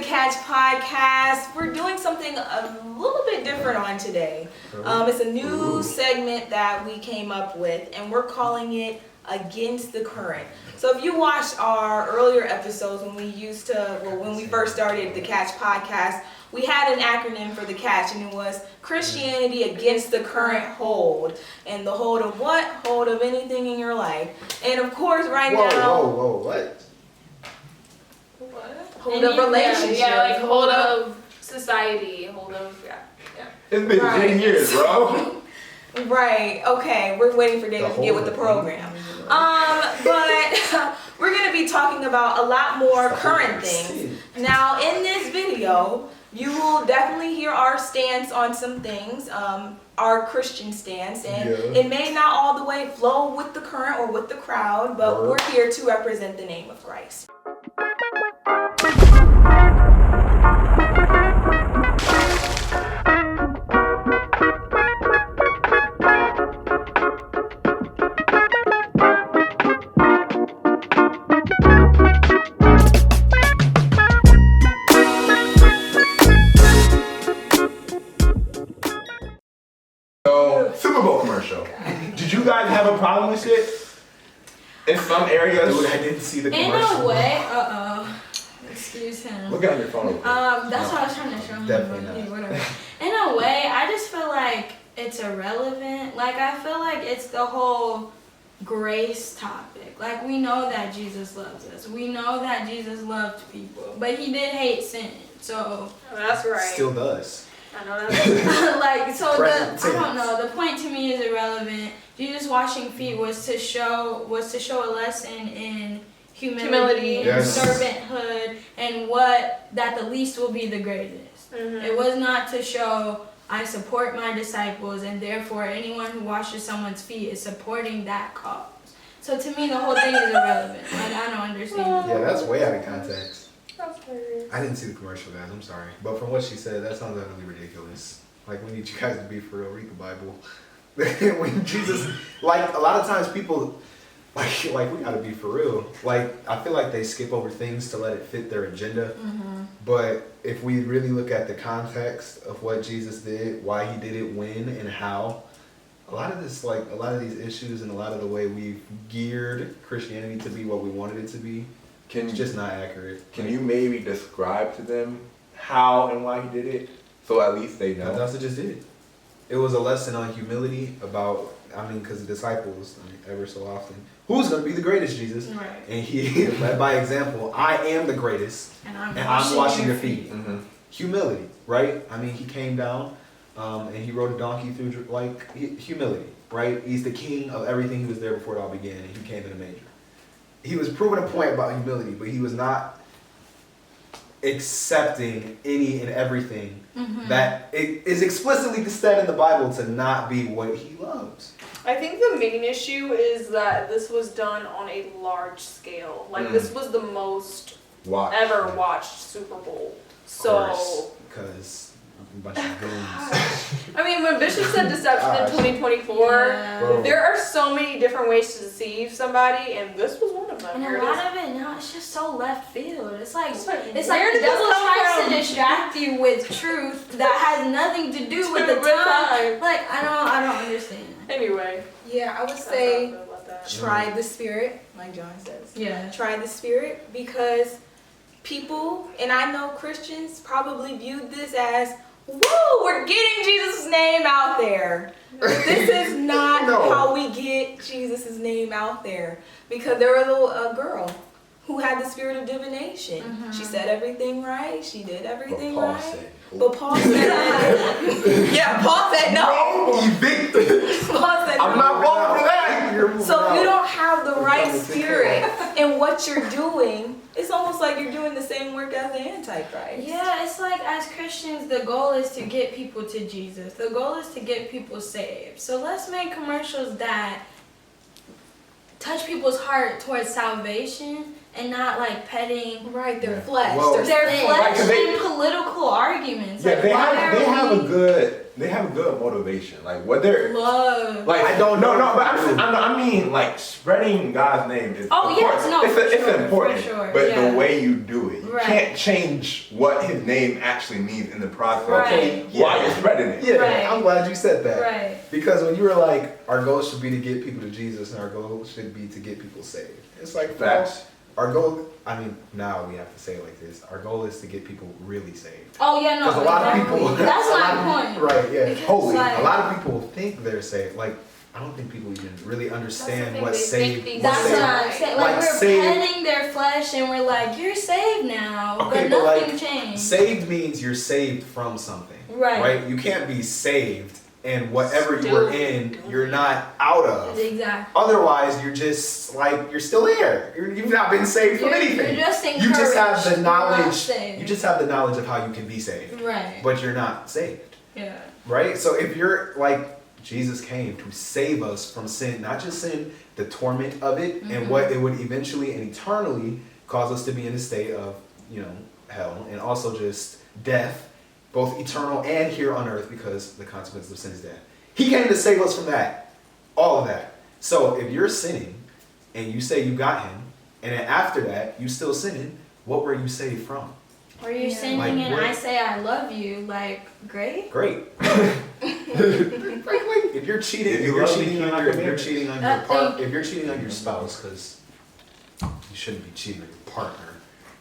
Catch Podcast. We're doing something a little bit different on today. It's a new segment that we came up with, and we're calling it Against the Current. So if you watched our earlier episodes when we first started the Catch Podcast, we had an acronym for the Catch, and it was Christianity Against the Current Hold. And the hold of what? Hold of anything in your life. And of course, right now... Whoa, what? Hold of relationships. Yeah, like hold of society, hold of, yeah. It's been 10 years, bro. Right, okay, we're waiting for David to get with the program. But we're going to be talking about a lot more current things. Now, in this video, you will definitely hear our stance on some things, our Christian stance, and it may not all the way flow with the current or with the crowd, but we're here to represent the name of Christ. Super Bowl commercial. Did you guys have a problem with it? In some areas, dude, I didn't see the commercial. In a way, excuse him. Look at your phone. That's what I was trying to show him. Definitely not. Yeah, whatever. In a way, I just feel like it's irrelevant. Like, I feel like it's the whole grace topic. Like, we know that Jesus loves us. We know that Jesus loved people. But he did hate sin. So. That's right. Still does. I know that's like, so Present I don't know, the point to me is irrelevant. Jesus washing feet was to show a lesson in humility and servanthood, and that the least will be the greatest. It was not to show I support my disciples, and therefore anyone who washes someone's feet is supporting that cause. So to me, the whole thing is irrelevant. Like, I don't understand. Yeah, that's way out of context. That's hilarious. I didn't see the commercial, guys. I'm sorry. But from what she said, that sounds utterly ridiculous. Like, we need you guys to be for real. Read the Bible. When Jesus, like, a lot of times people, like we gotta be for real. Like, I feel like they skip over things to let it fit their agenda. But if we really look at the context of what Jesus did, why he did it, when, and how, a lot of these issues and a lot of the way we've geared Christianity to be what we wanted it to be, it's just not accurate. Can you maybe describe to them how and why he did it, so at least they know? That's what just did it. It was a lesson on humility because the disciples, ever so often, who's going to be the greatest, Jesus? Right. And he led by example. I am the greatest, and I'm washing your feet. Humility, right? I mean, he came down and he rode a donkey through humility, right? He's the king of everything. He was there before it all began, and he came in a manger. He was proving a point about humility, but he was not accepting any and everything that is explicitly said in the Bible to not be what he loves. I think the main issue is that this was done on a large scale. Like, this was the most ever watched Super Bowl. So, because a bunch of goons. I mean, when Bishop said deception in 2024, there are so many different ways to deceive somebody, and this was one of them. And a lot of it now, it's just so left field. It's like the where devil did this come tries from? to distract you with truth that has nothing to do with the time. Like, I don't understand. Anyway. Yeah, I would say try the spirit, like John says. Yeah. Try the spirit, because people, and I know Christians, probably viewed this as, woo, we're getting Jesus' name out there. This is not how we get Jesus' name out there. Because there was a girl who had the spirit of divination. She said everything right. She did everything right. But Paul said, yeah, Paul said no. Paul said I'm not falling for that. So if you don't have the right spirit in what you're doing, it's almost like you're doing the same work as the Antichrist. Yeah, it's like as Christians, the goal is to get people to Jesus. The goal is to get people saved. So let's make commercials that touch people's heart towards salvation and not like petting Right, their Yeah. flesh, Well, their sin. flesh Like, they- and political arguments. Yeah, Like, they why have are a good motivation. Like what they're love. like. I don't know. No, but I mean, like spreading God's name is. Oh, of yes, course, no, it's, for it's sure, important. for sure, But yeah. the way you do it, you Right. can't change what His name actually means in the process. Right. While you're spreading it. Yeah, Right. I'm glad you said that. Right. Because when you were like, our goal should be to get people to Jesus, and our goal should be to get people saved. It's like, well, Facts. our goal, I mean, now we have to say it like this. Our goal is to get people really saved. Oh yeah, no. Because a lot of exactly. people. That's a lot my of- point. Right, yeah. Because, Holy. like- A lot of people think they're saved. Like, I don't think people even really understand thing, what they think saved. these What That's saved. what I'm saying. Like, Like, we're saved- petting their flesh and we're like, you're saved now, Okay, but but nothing like, changed. saved means you're saved from something. Right. You can't be saved and whatever you Still were in, you're not out of. Exactly. Otherwise, you're just like, you're still there. You've not been saved from anything. You're just You just have the encouraged, not knowledge. saved. You just have the knowledge of how you can be saved, Right. but you're not saved, Yeah. right? So if you're like, Jesus came to save us from sin, not just sin, the torment of it, and what it would eventually and eternally cause us to be in a state of, hell, and also just death, both eternal and here on earth, because the consequence of sin is death. He came to save us from that, all of that. So if you're sinning and you say you got him, and then after that you still sinning, what were you saved from? Or you're Yeah. sinning Like, and what- I say I love you, like, great. Great. If you're cheating, If if you you're love me, cheating keep on my your, if you're commandments. cheating on your part, if you're cheating on your spouse, because you shouldn't be cheating on your partner.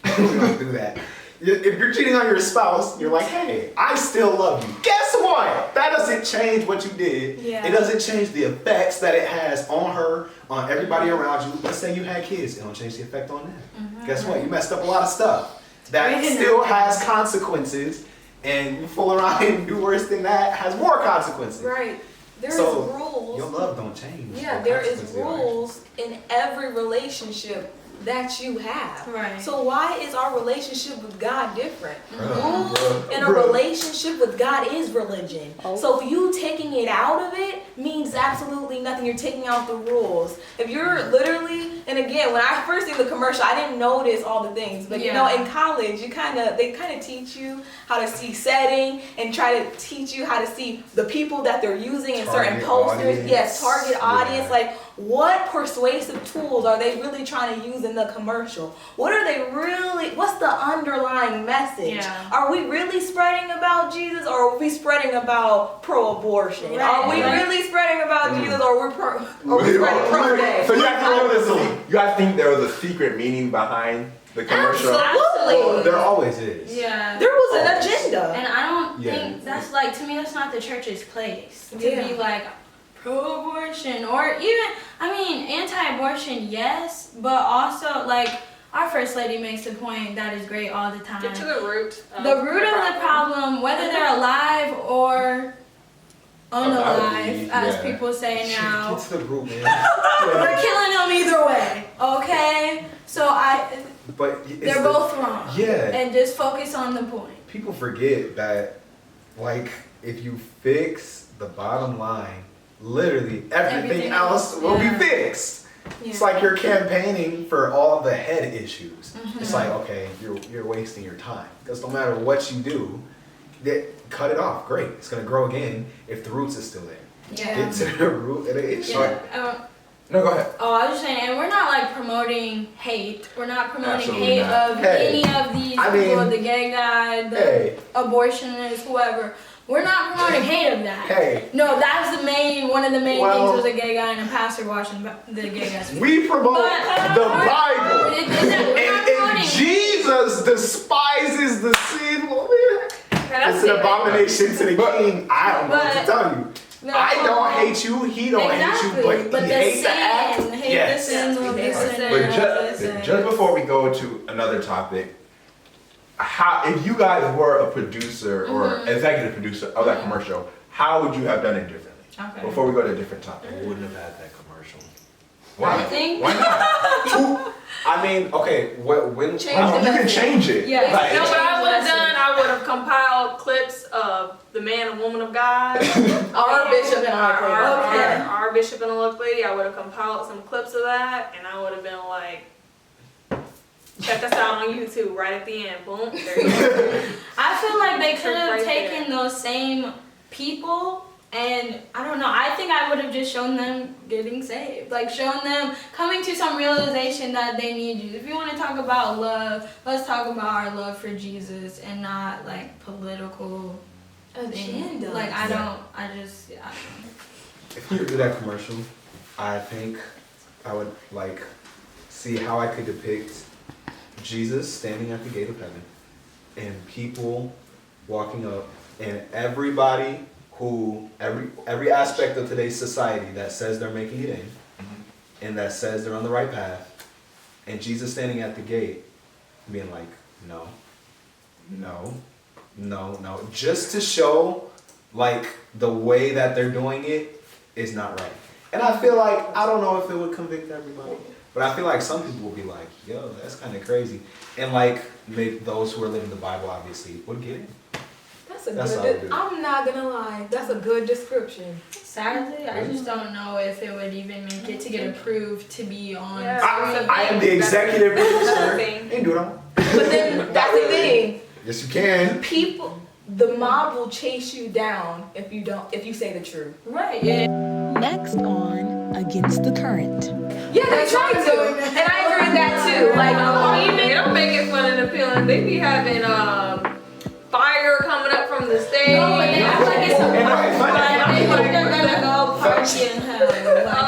We don't do that. If you're cheating on your spouse, you're like, hey, I still love you. Guess what? That doesn't change what you did. Yeah. It doesn't change the effects that it has on her, on everybody around you. Let's say you had kids, it don't change the effect on them. Guess what? You messed up a lot of stuff. That Right. still has consequences, and you fool around and do worse than that has more consequences. Right. There's So, rules. Your love don't change. Yeah, The there is consequences are. rules in every relationship that you have. Right. So why is our relationship with God different? Bruh, Rules bruh, in a bruh. relationship with God is religion. So you taking it out of it means absolutely nothing. You're taking out the rules. If you're literally, and again, when I first seen the commercial, I didn't notice all the things. But Yeah. in college, they kind of teach you how to see setting and try to teach you how to see the people that they're using in certain Target posters. audience. Yes, target audience. Yeah. Like, what persuasive tools are they really trying to use in the commercial? What are they really, what's the underlying message? Yeah. Are we really spreading about Jesus, or are we spreading about pro-abortion? Right. Are we Right. really spreading about Jesus, or are we spreading pro-gay? So you guys think there was a secret meaning behind the commercial? Absolutely. Well, there always is. Yeah. There was an agenda. And I don't Yeah. think that's like, to me, that's not the church's place to Yeah. be like pro-abortion or even, I mean, anti-abortion, yes, but also like our first lady makes a point that is great all the time. Get to the root. The root of the problem, whether they're alive or unalive, as yeah. people say now, Get to the root, man. we're killing them either way. Okay, so But it's they're the- both wrong. Yeah. And just focus on the point. People forget that, like, if you fix the bottom line, literally everything Everything else else, will yeah. be fixed. It's Yeah. like you're campaigning for all the head issues. Mm-hmm. It's like, okay, you're wasting your time. Because no matter what you do, cut it off. Great. It's going to grow again if the roots is still there. Yeah. Get to the root of the issue. Yeah. No, go ahead. Oh, I was just saying, and we're not like promoting hate. We're not promoting Absolutely hate not. of Hey, any of these I people, mean, the gay guy, the Hey, abortionist, whoever. We're not promoting hate of that. hey, No, that's one of the main Well- things was a gay guy and a pastor watching the gay guy's feet. we promote But, the we're- Bible. we're not And promoting if Jesus despises the sin, well, it's an abomination to the king. I don't know what to But- tell you. No, I don't hate you. He don't hate you, but the he hates the sin, act. hate Yes. the sin, love the Yes. sinner, But love the sin. just before we go to another topic, how if you guys were a producer or executive producer of that commercial, how would you have done it differently? Okay. Before we go to a different topic. I wouldn't have had that commercial. Why? I think- Why not? I mean, okay, when Change Like, the you can message. change it. Yeah. Like, You know what I would have Blessing. done? I would have compiled clips of the man and woman of God. Our bishop and our queen. Okay. Our bishop and elect lady. I would have compiled some clips of that, and I would have been like, Check us out on YouTube right at the end. Boom. There you go. I feel like they could have Right taken those same people and I don't know, I think I would have just shown them getting saved. Like shown them coming to some realization that they need you. If you want to talk about love, let's talk about our love for Jesus and not like political Agenda. Like I don't. If you could do that commercial, I think I would like see how I could depict Jesus standing at the gate of heaven and people walking up and everybody who every aspect of today's society that says they're making it in and that says they're on the right path and Jesus standing at the gate being like, no, just to show like the way that they're doing it is not right. And I feel like, I don't know if it would convict everybody, but I feel like some people will be like, yo, that's kind of crazy. And like, make those who are living the Bible obviously would get it. That's good. I'm not gonna lie. That's a good description. Sadly, I just don't know if it would even make it to get approved to be on. Yeah. I am the executive producer. Ain't do it all. But then that's the thing. Yes, you can. The mob will chase you down if you say the truth. Right. Yeah. Next on Against the Current. Yeah, they try to, and I agree with that too. Like They don't make it fun and appealing. They be having fire coming up from the stage. No, but they act like it's a And I- party. They're gonna go party in hell.